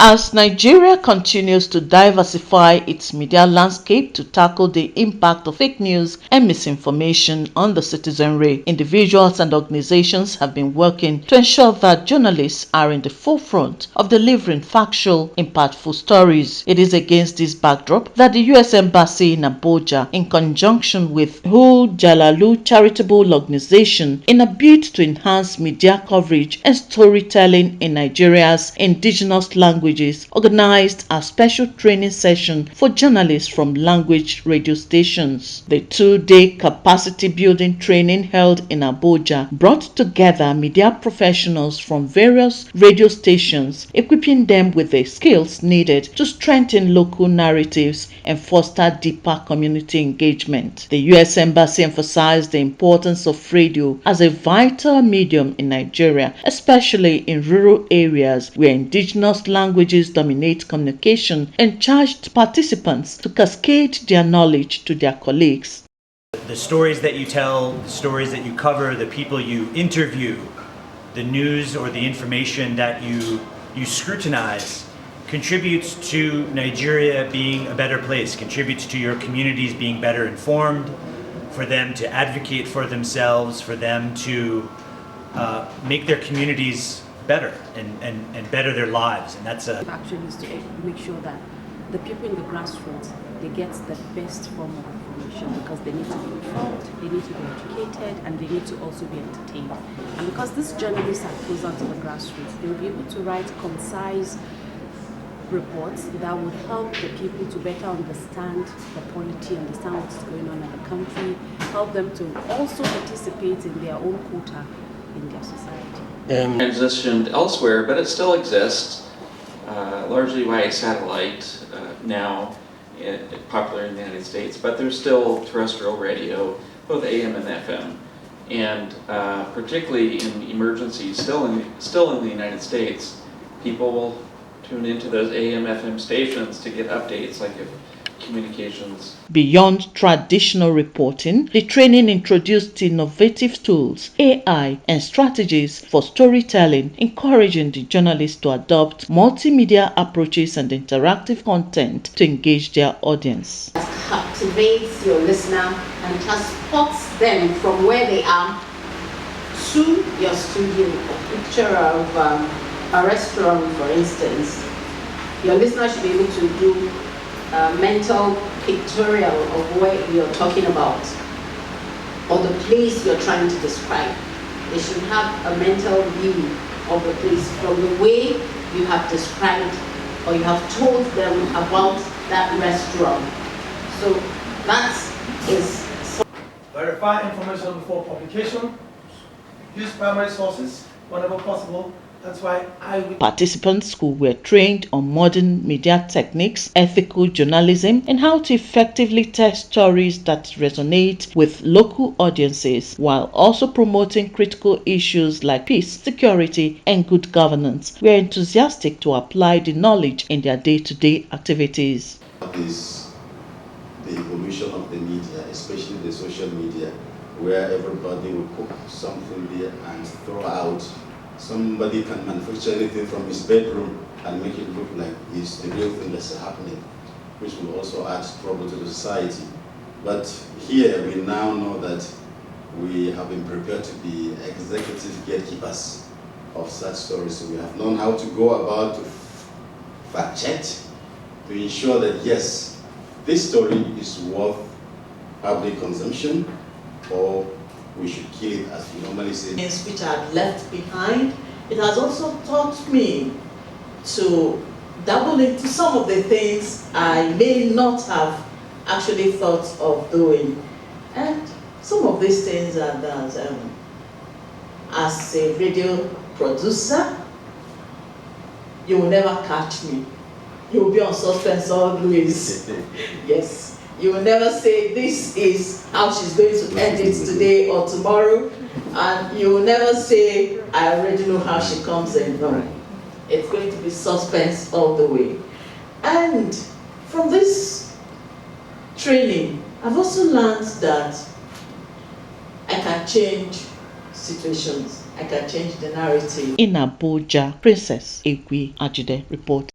As Nigeria continues to diversify its media landscape to tackle the impact of fake news and misinformation on the citizenry, individuals and organizations have been working to ensure that journalists are in the forefront of delivering factual, impactful stories. It is against this backdrop that the U.S Embassy in Abuja, in conjunction with Hu Jalalu Charitable Organization, in a bid to enhance media coverage and storytelling in Nigeria's indigenous languages, organized a special training session for journalists from language radio stations. The two-day capacity building training held in Abuja brought together media professionals from various radio stations, equipping them with the skills needed to strengthen local narratives and foster deeper community engagement. The U.S Embassy emphasized the importance of radio as a vital medium in Nigeria, especially in rural areas where indigenous languages dominate communication, and charged participants to cascade their knowledge to their colleagues. The stories that you tell, the stories that you cover, the people you interview, the news or the information that you scrutinize contributes to Nigeria being a better place, contributes to your communities being better informed, for them to advocate for themselves, for them to make their communities better and better their lives. And that's action is to make sure that the people in the grassroots, they get the best form of information, because they need to be informed, they need to be educated, and they need to also be entertained. And because these journalists are closer to the grassroots, they'll be able to write concise reports that would help the people to better understand the polity, understand what's going on in the country, help them to also participate in their own quota in their society. Transitioned elsewhere, but it still exists, largely via satellite now, popular in the United States, but there's still terrestrial radio, both AM and FM, and particularly in emergencies, still in the United States, people will tune into those AM FM stations to get updates, like if communications. Beyond traditional reporting, the training introduced innovative tools, AI, and strategies for storytelling, encouraging the journalists to adopt multimedia approaches and interactive content to engage their audience. Captivates your listener and transports them from where they are to your studio. A picture of a restaurant, for instance. Your listener should be able to do a mental pictorial of what you're talking about or the place you're trying to describe. They should have a mental view of the place from the way you have described or you have told them about that restaurant. So that is... Verify information before publication. Use primary sources whenever possible. That's why Participants who were trained on modern media techniques, ethical journalism, and how to effectively tell stories that resonate with local audiences, while also promoting critical issues like peace, security, and good governance, were enthusiastic to apply the knowledge in their day-to-day activities. Is the evolution of the media, especially the social media, where everybody will put something there and throw out. Somebody can manufacture anything from his bedroom and make it look like it's the real thing that's happening, which will also add trouble to the society. But here we now know that we have been prepared to be executive gatekeepers of such stories. So we have known how to go about to fact check, to ensure that yes, this story is worth public consumption, or we should kill it, as we normally say. Which I had left behind. It has also taught me to dabble into some of the things I may not have actually thought of doing. And some of these things are that as a radio producer, you will never catch me. You will be on suspense always. Yes. You will never say this is how she's going to end it today or tomorrow, and you will never say I already know how she comes in. No, it's going to be suspense all the way. And from this training, I've also learned that I can change situations. I can change the narrative. In Abuja, Princess Egwe Ajide report.